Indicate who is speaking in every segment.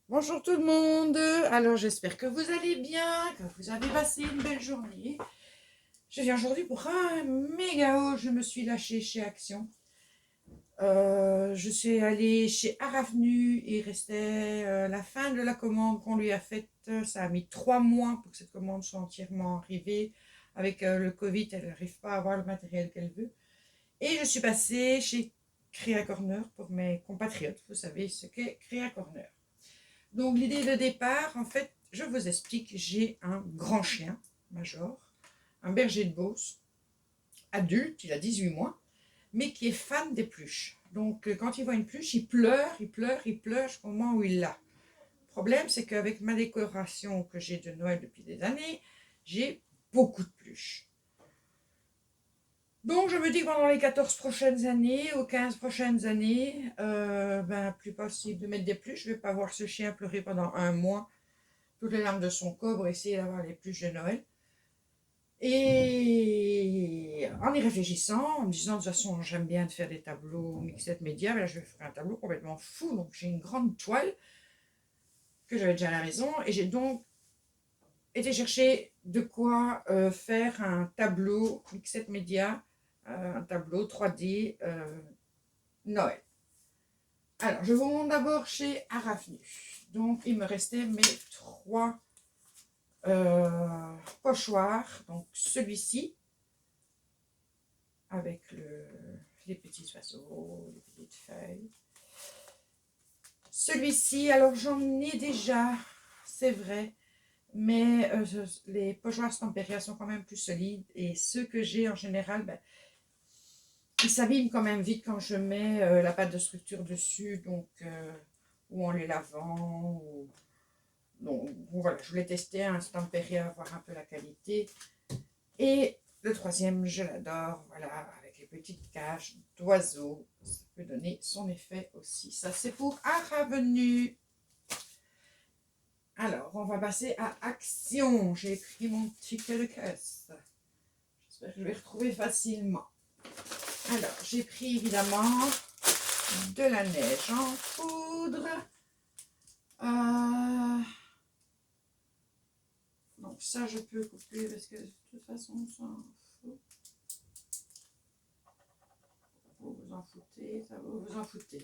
Speaker 1: Bonjour tout le monde. Alors j'espère que vous allez bien, que vous avez passé une belle journée. Je viens aujourd'hui pour un méga haul. Je me suis lâchée chez Action. Je suis allée chez Aravenu. Il restait la fin de la commande qu'on lui a faite. Ça a mis 3 mois pour que cette commande soit entièrement arrivée. Avec le Covid, elle n'arrive pas à avoir le matériel qu'elle veut. Et je suis passée chez Créa Corner pour mes compatriotes. Vous savez ce qu'est Créa Corner. Donc l'idée de départ, en fait, je vous explique, j'ai un grand chien, Major, un berger de Beauce, adulte, il a 18 mois, mais qui est fan des pluches. Donc quand il voit une pluche, il pleure, il pleure, il pleure jusqu'au moment où il l'a. Le problème, c'est qu'avec ma décoration que j'ai de Noël depuis des années, j'ai beaucoup de pluches. Donc je me dis que pendant les 14 prochaines années, aux 15 prochaines années, plus possible de mettre des pluches. Je ne vais pas voir ce chien pleurer pendant un mois toutes les larmes de son corps pour essayer d'avoir les pluches de Noël. Et en y réfléchissant, en me disant de toute façon j'aime bien de faire des tableaux mixed média, mais là je vais faire un tableau complètement fou. Donc j'ai une grande toile que j'avais déjà à la maison et j'ai donc été chercher de quoi faire un tableau mixed média, un tableau 3D Noël. Alors je vous montre d'abord chez Aravenu. Donc il me restait mes trois pochoir, donc celui-ci avec les petits oiseaux, les petites feuilles. Celui-ci, alors j'en ai déjà, c'est vrai, mais les pochoirs Stamperia sont quand même plus solides et ceux que j'ai en général, ils s'abîment quand même vite quand je mets la pâte de structure dessus, donc ou en les lavant. Donc voilà, je voulais tester un Stamperia, voir un peu la qualité. Et le troisième, je l'adore, voilà, avec les petites cages d'oiseaux. Ça peut donner son effet aussi. Ça, c'est pour Aravenu. Alors, on va passer à Action. J'ai pris mon ticket de caisse. J'espère que je vais retrouver facilement. Alors, j'ai pris évidemment de la neige en poudre. Donc ça, je peux couper parce que de toute façon, on s'en fout. Vous vous en foutez, ça vous vous en foutez.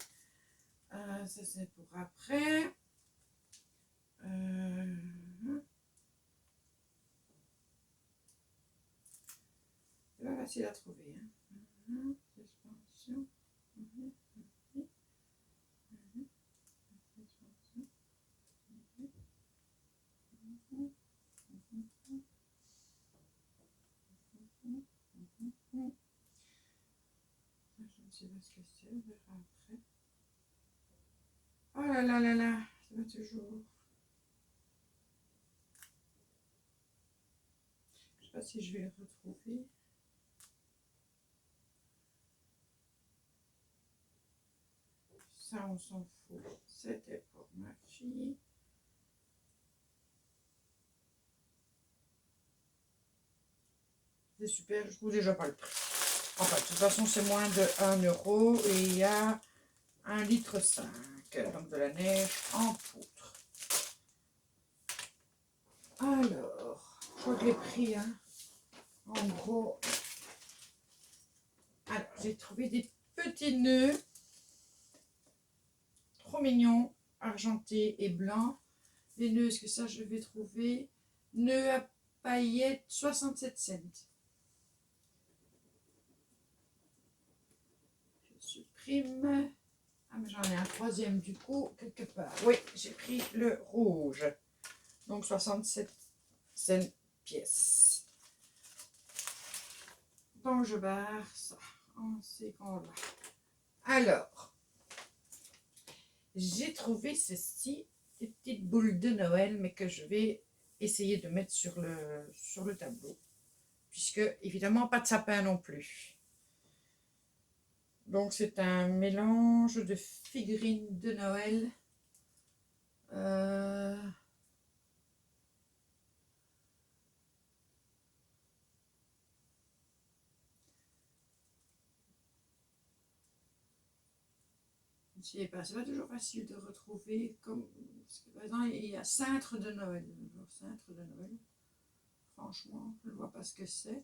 Speaker 1: Ça c'est pour après. C'est pas facile à trouver. Hein. Suspension. Je ne sais pas ce que c'est, on verra après. Oh là là là là, ça va toujours. Je ne sais pas si je vais le retrouver. Ça, on s'en fout. C'était pour ma fille. C'est super, je trouve déjà pas le prix. Enfin, de toute façon, c'est moins de 1 € et il y a 1,5 litre, donc de la neige en poudre. Alors, je crois que les prix, hein, en gros. Alors, j'ai trouvé des petits nœuds trop mignons, argentés et blancs. Les nœuds, est-ce que ça je vais trouver? Nœuds à paillettes, 67 cents. Je supprime. Ah, mais j'en ai un troisième du coup, quelque part. Oui, j'ai pris le rouge. Donc 67 cents pièce. Donc je barre ça. On sait qu'on va. Alors, j'ai trouvé ceci, des petites boules de Noël, mais que je vais essayer de mettre sur le tableau. Puisque, évidemment, pas de sapin non plus. Donc, c'est un mélange de figurines de Noël. Je ne sais pas, c'est pas toujours facile de retrouver comme, parce que y a cintre de Noël. Alors, cintre de Noël. Franchement, je ne vois pas ce que c'est.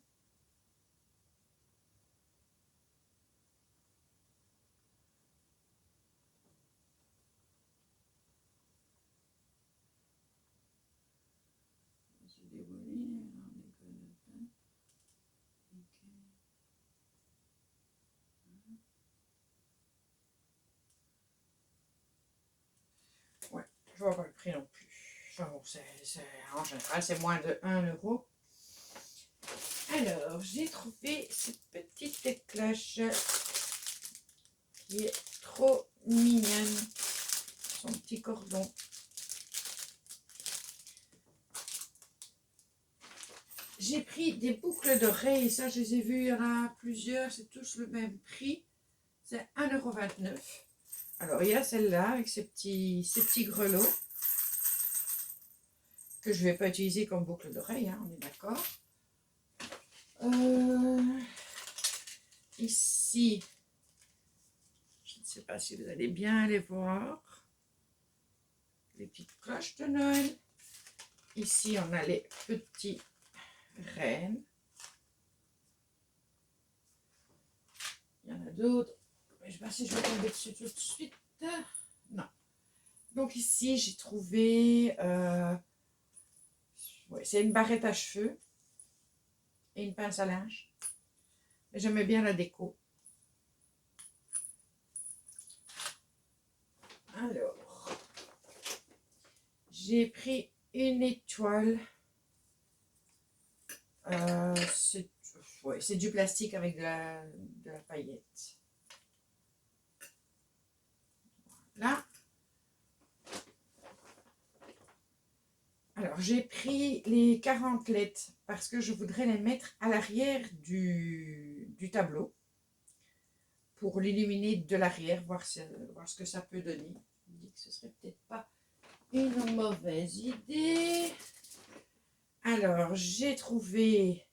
Speaker 1: C'est des boulies, ouais, je vois pas le prix non plus. Enfin bon, en général, c'est moins de 1 euro. Alors, j'ai trouvé cette petite cloche qui est trop mignonne. Son petit cordon. J'ai pris des boucles d'oreilles. Ça, je les ai vues. Il y en a plusieurs. C'est tous le même prix. C'est 1,29 €. Alors, il y a celle-là avec ces petits grelots que je ne vais pas utiliser comme boucle d'oreille, hein, on est d'accord. Ici, je ne sais pas si vous allez bien les voir, les petites cloches de Noël. Ici, on a les petits rennes. Il y en a d'autres, mais je ne sais pas si je vais tomber dessus tout de suite. Non. Donc ici, j'ai trouvé, ouais, c'est une barrette à cheveux et une pince à linge. J'aimais bien la déco. Alors, j'ai pris une étoile. C'est du plastique avec de la paillette. Là. Alors, j'ai pris les 40 LED parce que je voudrais les mettre à l'arrière du tableau pour l'illuminer de l'arrière, voir ce que ça peut donner. Je me dis que ce serait peut-être pas une mauvaise idée. Alors, j'ai trouvé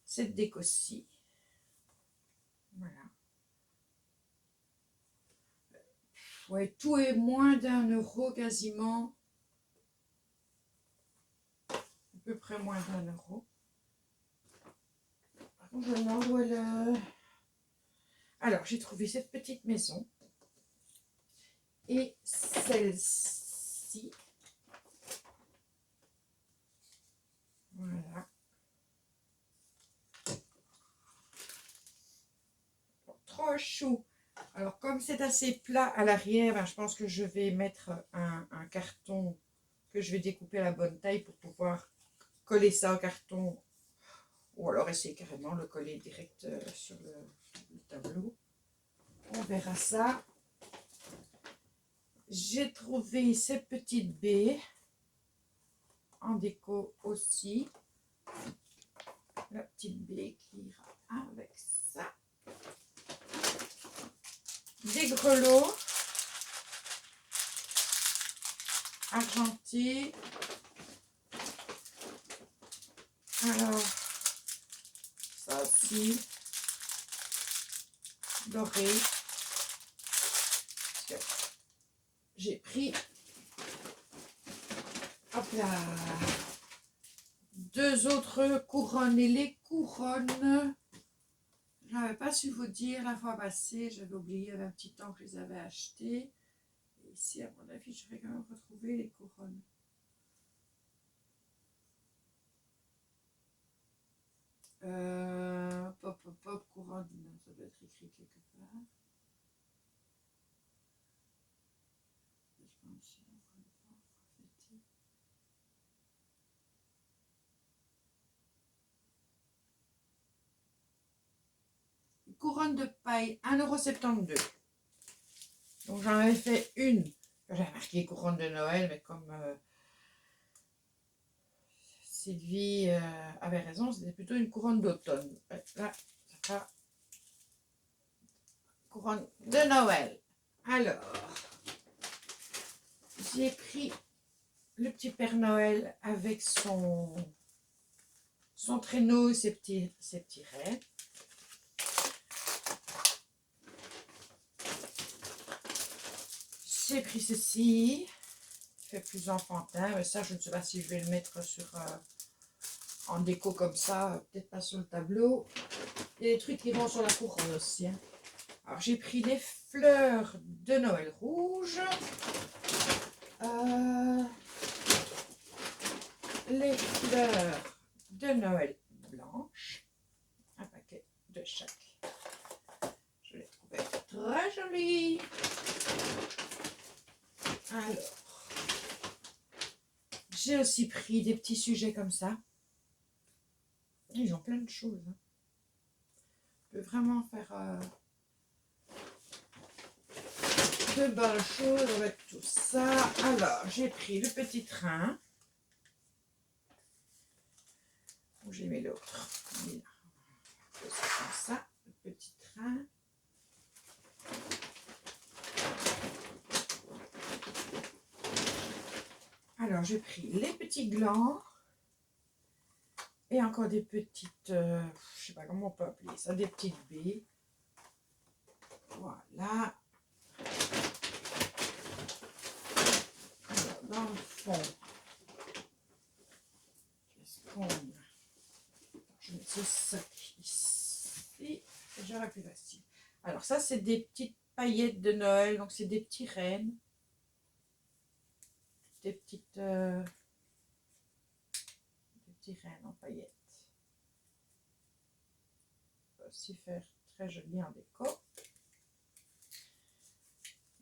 Speaker 1: cette déco-ci. Voilà. Ouais, tout est moins d'1 € quasiment. À peu près moins d'1 €. Par contre, je me demande où elle... Alors, j'ai trouvé cette petite maison. Et celle-ci. Voilà. Trop chou. Alors, comme c'est assez plat à l'arrière, ben, je pense que je vais mettre un carton que je vais découper à la bonne taille pour pouvoir coller ça au carton. Ou alors essayer carrément de le coller direct sur le tableau. On verra ça. J'ai trouvé ces petites baies en déco aussi. La petite baie qui ira avec ça. Des grelots argentés. Alors, ça aussi, doré. J'ai pris, hop là, 2 autres couronnes. Et les couronnes, je n'avais pas su vous dire la fois passée, j'avais oublié, il y avait un petit temps que je les avais achetées. Et ici, à mon avis, je vais quand même retrouver les couronnes. Pop, couronne, ça doit être écrit quelque part. Je pense couronne de paille, 1,72 €. Donc j'en avais fait une, j'avais marqué couronne de Noël, mais comme Sylvie avait raison, c'était plutôt une couronne d'automne. Là, ça fera couronne de Noël. Alors, j'ai pris le petit Père Noël avec son traîneau et ses petits raies. J'ai pris ceci. fait plus enfantin. Mais ça, je ne sais pas si je vais le mettre sur en déco comme ça, peut-être pas sur le tableau. Il y a des trucs qui vont sur la couronne aussi. Hein. Alors, j'ai pris les fleurs de Noël rouge. Les fleurs de Noël blanches. Un paquet de chaque. Je les trouvais très jolies. Alors, j'ai aussi pris des petits sujets comme ça. Ils ont plein de choses. Hein. On peut vraiment faire de bonnes choses avec tout ça. Alors, j'ai pris le petit train. Où j'ai mis l'autre? C'est comme ça, le petit train. Alors, j'ai pris les petits glands. Et encore des petites, je sais pas comment on peut appeler ça, des petites baies. Voilà. Alors, dans le fond, qu'est-ce qu'on a? Je mets ce sac ici. J'aurais plus facile. Alors, ça, c'est des petites paillettes de Noël. Donc, c'est des petits rennes. Des petites... des petits rennes en paillettes. On peut aussi faire très joli en déco.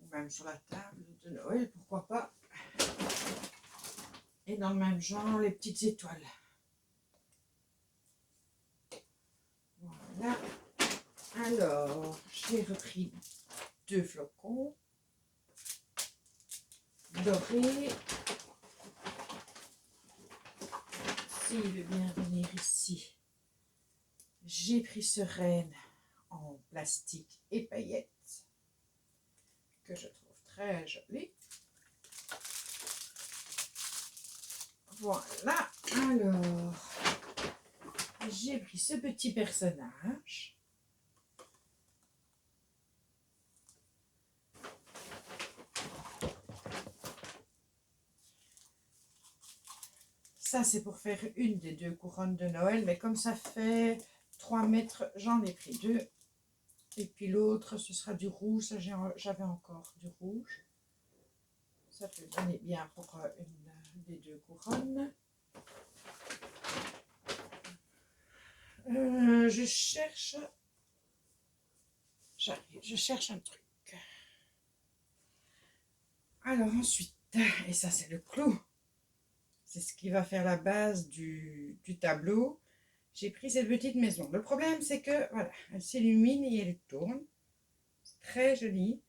Speaker 1: Ou même sur la table de Noël, pourquoi pas. Et dans le même genre, les petites étoiles. Voilà. Alors, j'ai repris 2 flocons dorés. S'il veut bien venir ici, j'ai pris ce renne en plastique et paillettes que je trouve très joli. Voilà. Alors, j'ai pris ce petit personnage. Ça, c'est pour faire une des 2 couronnes de Noël. Mais comme ça fait 3 mètres, j'en ai pris 2. Et puis l'autre, ce sera du rouge. Ça, j'avais encore du rouge. Ça peut donner bien pour une des 2 couronnes. Je cherche... J'arrive, je cherche un truc. Alors ensuite, et ça c'est le clou. C'est ce qui va faire la base du tableau. J'ai pris cette petite maison. Le problème, c'est que, voilà, elle s'illumine et elle tourne. C'est très joli.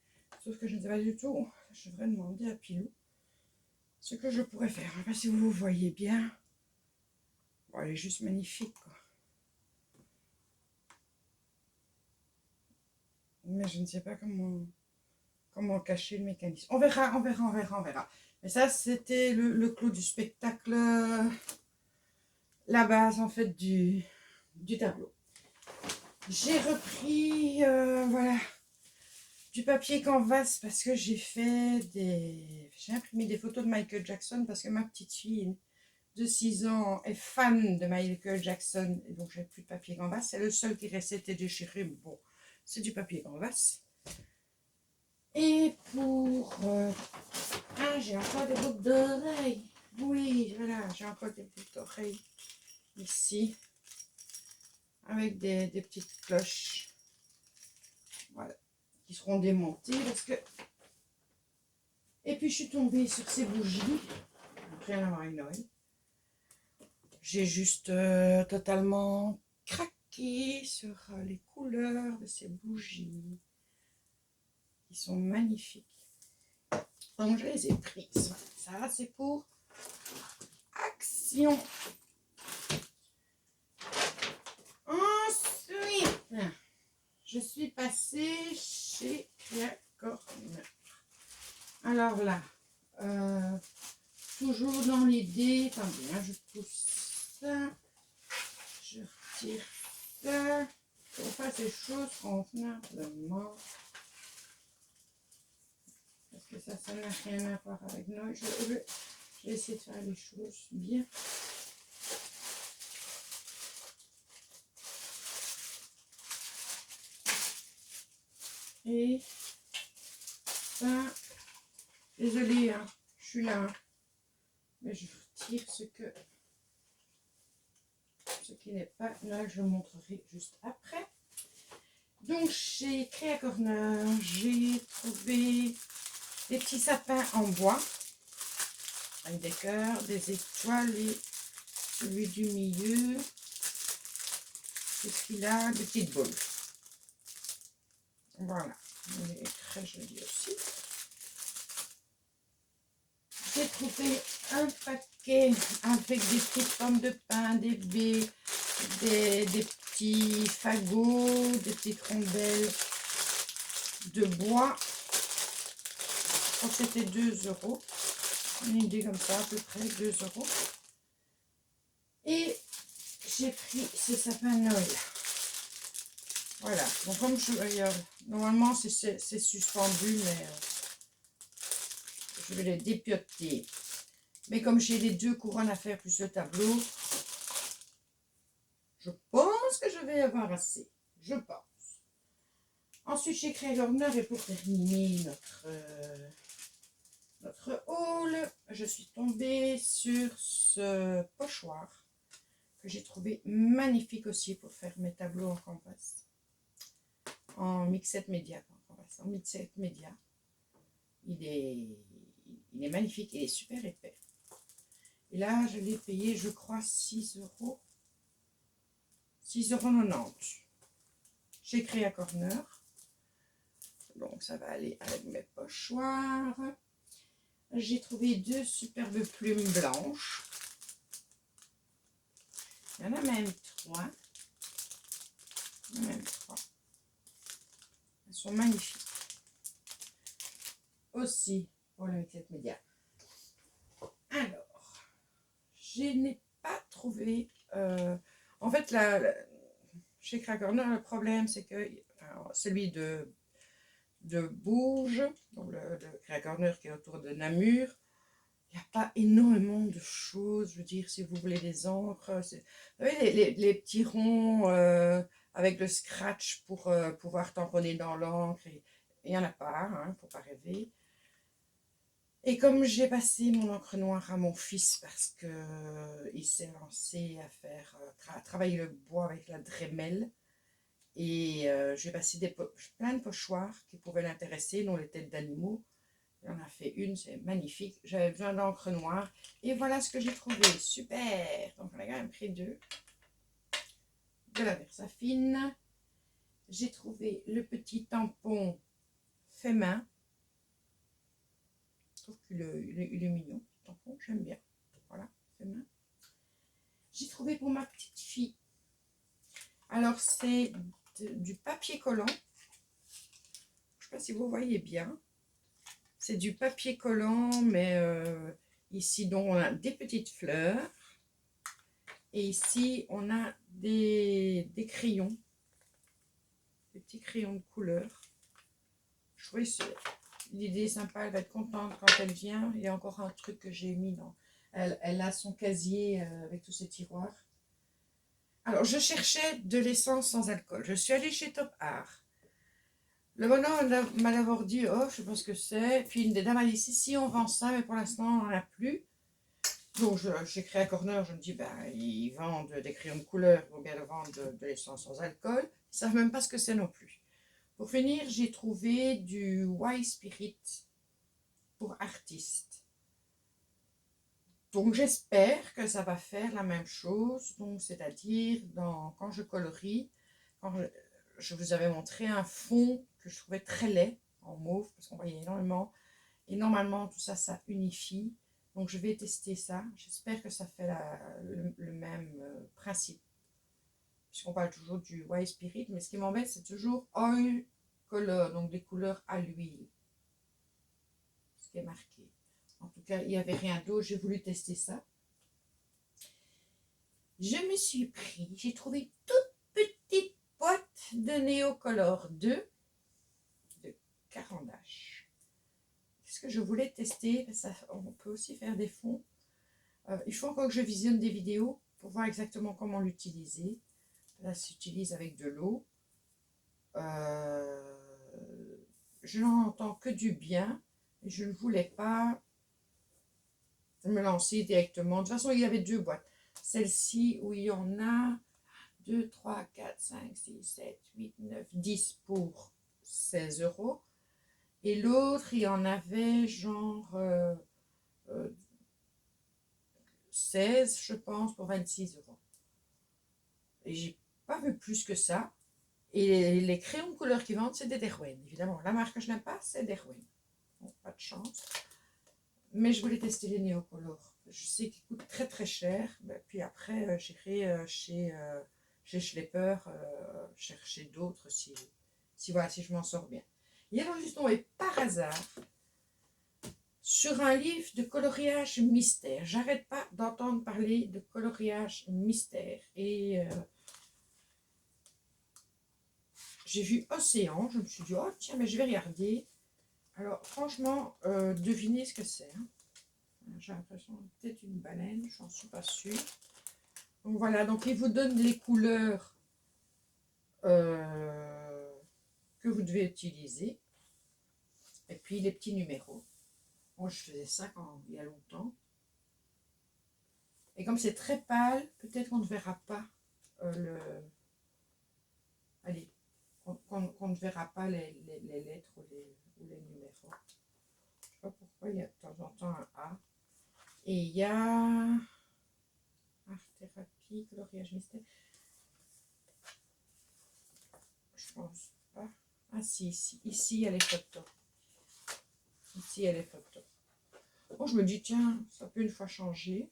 Speaker 1: Sauf que je ne sais pas du tout. Je devrais demander à Pilou ce que je pourrais faire. Je ne sais pas si vous voyez bien. Bon, elle est juste magnifique, quoi. Mais je ne sais pas comment cacher le mécanisme. On verra, on verra, on verra, on verra. Mais ça, c'était le clou du spectacle. La base, en fait, du tableau. J'ai repris, voilà, du papier canvas parce que j'ai imprimé des photos de Michael Jackson parce que ma petite fille de 6 ans est fan de Michael Jackson et donc j'ai plus de papier canvas. C'est le seul qui restait, était déchiré, mais bon, c'est du papier canvas. Et pour... j'ai encore des boucles d'oreilles. Oui, voilà, j'ai encore des boucles d'oreilles ici avec des petites cloches. Voilà, qui seront démontées parce que... Et puis je suis tombée sur ces bougies, rien à voir avec Noël. J'ai juste totalement craqué sur les couleurs de ces bougies qui sont magnifiques. Donc je les ai prises. Ça c'est pour Action. Ensuite, je suis passée chez Crea Corner. Alors là, toujours dans l'idée, attendez, hein, je pousse ça, je retire ça, pour faire ces choses convenablement. parce que ça n'a rien à voir avec Noël. Je vais essayer de faire les choses bien. Et ça, désolée, hein, je suis là, hein, mais je retire ce qui n'est pas là, je le montrerai juste après. Donc chez Créa Corner, j'ai trouvé des petits sapins en bois avec des cœurs, des étoiles et celui du milieu. Qu'est-ce qu'il a? Des petites boules. Voilà, il est très joli aussi. J'ai trouvé un paquet avec des petites pommes de pin, des baies, des petits fagots, des petites rondelles de bois. Je crois que c'était 2 €. Une idée comme ça, à peu près 2 €. Et j'ai pris ce sapin de Noël. Voilà, donc comme normalement c'est suspendu, mais je vais les dépioter. Mais comme j'ai les 2 couronnes à faire plus le tableau, je pense que je vais avoir assez. Je pense. Ensuite, j'ai créé Corner et pour terminer notre haul, je suis tombée sur ce pochoir que j'ai trouvé magnifique aussi pour faire mes tableaux en canvas. En mixette média, en mixette média. Il est magnifique, il est super épais. Et là, je l'ai payé, je crois, 6 €. 6,90 € chez Créa Corner. Donc, ça va aller avec mes pochoirs. J'ai trouvé 2 superbes plumes blanches. Il y en a même 3. Il y en a même 3. Elles sont magnifiques. Aussi pour le mixette média. Alors, je n'ai pas trouvé... en fait, chez Créa Corner, le problème, c'est que celui de Bourges, donc le Créa Corner qui est autour de Namur, il n'y a pas énormément de choses. Je veux dire, si vous voulez des encres, vous savez, les petits ronds avec le scratch pour pouvoir tamponner dans l'encre, il n'y en a pas, il ne faut pas rêver. Et comme j'ai passé mon encre noire à mon fils parce qu'il s'est lancé à travailler le bois avec la Dremel, et j'ai passé plein de pochoirs qui pouvaient l'intéresser, dont les têtes d'animaux. Il en a fait une, c'est magnifique. J'avais besoin d'encre noire. Et voilà ce que j'ai trouvé. Super! Donc, on a quand même pris 2. De la Versafine. J'ai trouvé le petit tampon fait main. Je trouve qu'il est mignon, ce tampon. J'aime bien. Voilà, fait main. J'ai trouvé pour ma petite fille. Alors, c'est du papier collant. Je ne sais pas si vous voyez bien. C'est du papier collant, mais ici, donc, on a des petites fleurs. Et ici, on a des crayons. Des petits crayons de couleur. Je trouvais l'idée sympa. Elle va être contente quand elle vient. Il y a encore un truc que j'ai mis dans... Elle a son casier avec tous ses tiroirs. Alors, je cherchais de l'essence sans alcool. Je suis allée chez Top Art. Le bonhomme m'a d'abord dit, oh, je sais pas ce que c'est. Puis une des dames a dit, si, on vend ça, mais pour l'instant, on n'en a plus. Donc, j'ai créé un corner, je me dis, ben, ils vendent des crayons de couleur, ils vont bien le vendre de l'essence sans alcool. Ils ne savent même pas ce que c'est non plus. Pour finir, j'ai trouvé du White Spirit pour artistes. Donc, j'espère que ça va faire la même chose. Donc, c'est-à-dire, quand je colorie, je vous avais montré un fond que je trouvais très laid, en mauve, parce qu'on voyait énormément. Et normalement, tout ça, ça unifie. Donc, je vais tester ça. J'espère que ça fait le même principe. Puisqu'on parle toujours du White Spirit. Mais ce qui m'embête, c'est toujours Oil Color. Donc, des couleurs à l'huile. Ce qui est marqué. En tout cas, il n'y avait rien d'autre. J'ai voulu tester ça. Je me suis pris. J'ai trouvé une toute petite boîte de Neocolor 2 de Caran d'Ache. puisque je voulais tester, ça, on peut aussi faire des fonds. Il faut encore que je visionne des vidéos pour voir exactement comment l'utiliser. Là, ça s'utilise avec de l'eau. Je n'en entends que du bien. Et je ne voulais pas me lancer directement. De toute façon, il y avait 2 boîtes. Celle-ci où il y en a 2, 3, 4, 5, 6, 7, 8, 9, 10 pour 16 €. Et l'autre, il y en avait genre 16, je pense, pour 26 €. Et j'ai pas vu plus que ça. Et les crayons de couleur qu'ils vendent, c'est des Derwent. Évidemment, la marque que je n'aime pas, c'est Derwent. Bon, pas de chance. Mais je voulais tester les Neocolor. Je sais qu'ils coûtent très très cher. Puis après, j'irai chez Schlepper chercher d'autres voilà, si je m'en sors bien. Et alors, justement, et par hasard, sur un livre de coloriage mystère. J'arrête pas d'entendre parler de coloriage mystère. Et j'ai vu Océan. Je me suis dit, oh tiens, mais je vais regarder. Alors, franchement, devinez ce que c'est. Hein. J'ai l'impression peut-être une baleine, je n'en suis pas sûre. Donc voilà, donc il vous donne les couleurs que vous devez utiliser. Et puis les petits numéros. Moi, je faisais ça il y a longtemps. Et comme c'est très pâle, peut-être qu'on ne verra pas allez, qu'on ne verra pas les lettres ou les numéros. Je ne sais pas pourquoi il y a de temps en temps un A. Et il y a art-thérapie, coloriage mystère. Je pense pas. Ah si, ici il y a les photos. Ici il y a les photos. Bon, je me dis, tiens, ça peut une fois changer.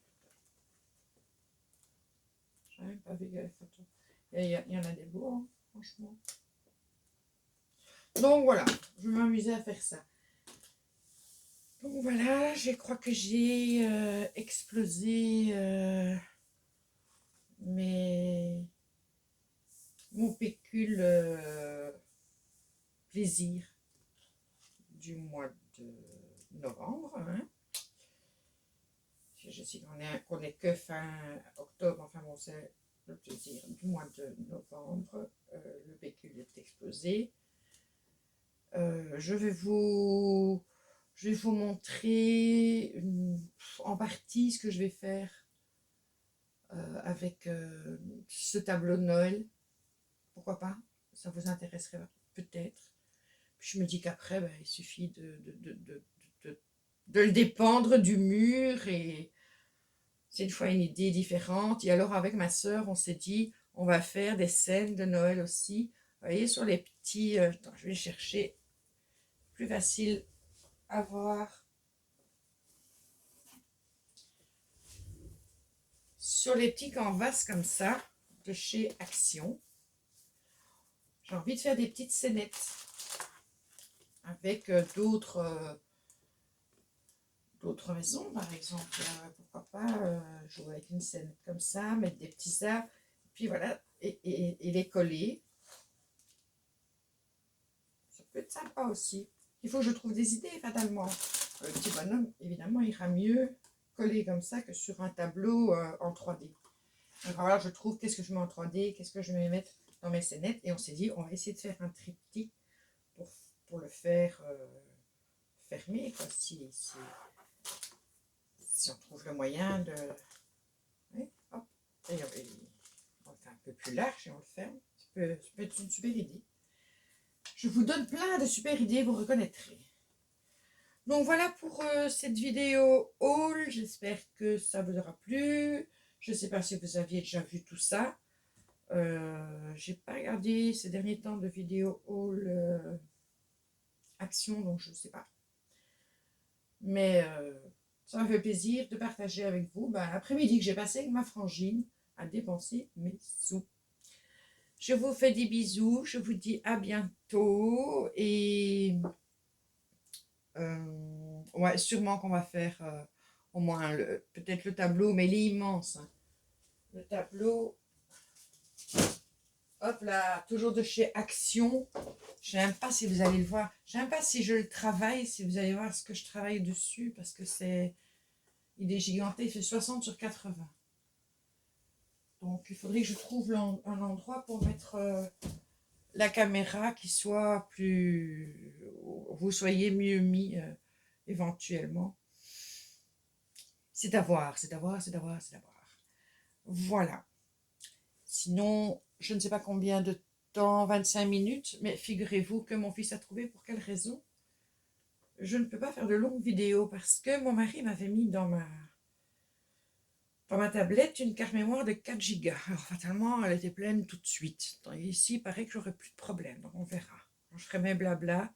Speaker 1: Je n'avais pas vu les photos. Il y en a des beaux, hein, franchement. Donc voilà, je vais m'amuser à faire ça. Donc voilà, je crois que j'ai explosé mon pécule plaisir du mois de novembre. Hein. Je sais qu'on est que fin octobre, enfin bon, c'est le plaisir du mois de novembre. Le pécule est explosé. Je vais vous montrer en partie ce que je vais faire avec ce tableau de Noël. Pourquoi pas? Ça vous intéresserait peut-être. Puis je me dis qu'après, il suffit de le dépendre du mur et c'est une fois une idée différente. Et alors avec ma sœur, on s'est dit, on va faire des scènes de Noël aussi. Vous voyez, sur les petits... attends, je vais chercher plus facile à voir. Sur les petits canvas comme ça, de chez Action, j'ai envie de faire des petites scénettes avec d'autres maisons, par exemple. Pourquoi pas jouer avec une scénette comme ça, mettre des petits arbres, puis voilà, et les coller. Ça peut être sympa aussi. Il faut que je trouve des idées, fatalement. Le petit bonhomme, évidemment, ira mieux collé comme ça que sur un tableau en 3D. Donc voilà, je trouve qu'est-ce que je mets en 3D, qu'est-ce que je vais mettre dans mes scénettes. Et on s'est dit, on va essayer de faire un triptyque pour le faire fermer, quoi, si on trouve le moyen de... Oui, hop. Et on le fait un peu plus large et on le ferme. Ça peut être une super idée. Je vous donne plein de super idées, vous reconnaîtrez. Donc voilà pour cette vidéo haul. J'espère que ça vous aura plu. Je ne sais pas si vous aviez déjà vu tout ça. J'ai pas regardé ces derniers temps de vidéos haul action, donc je ne sais pas. Mais ça m'a fait plaisir de partager avec vous l'après-midi que j'ai passé avec ma frangine à dépenser mes sous. Je vous fais des bisous, je vous dis à bientôt et ouais, sûrement qu'on va faire au moins peut-être le tableau, mais il est immense. Hein. Le tableau, Hop là, toujours de chez Action. Je n'aime pas si vous allez le voir. Je n'aime pas si je le travaille, si vous allez voir ce que je travaille dessus, parce que c'est... Il est giganté, il fait 60 sur 80. Donc il faudrait que je trouve un endroit pour mettre la caméra qui soit plus... Vous soyez mieux mis éventuellement. C'est à voir, c'est à voir, c'est à voir, c'est à voir. Voilà. Sinon, je ne sais pas combien de temps, 25 minutes, mais figurez-vous que mon fils a trouvé pour quelle raison. Je ne peux pas faire de longues vidéos parce que mon mari m'avait mis dans ma tablette une carte mémoire de 4 gigas. Alors fatalement, elle était pleine tout de suite. Ici, il paraît que j'aurai plus de problème, donc on verra. Quand je ferai mes blabla,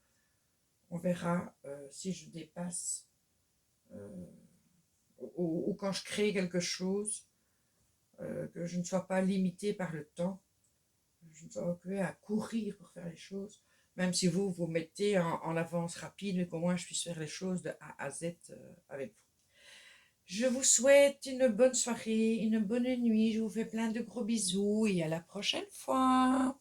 Speaker 1: on verra si je dépasse ou quand je crée quelque chose, que je ne sois pas limitée par le temps. Je ne sois pas à courir pour faire les choses. Même si vous mettez en avance rapide, mais qu'au moins je puisse faire les choses de A à Z avec vous. Je vous souhaite une bonne soirée, une bonne nuit. Je vous fais plein de gros bisous et à la prochaine fois.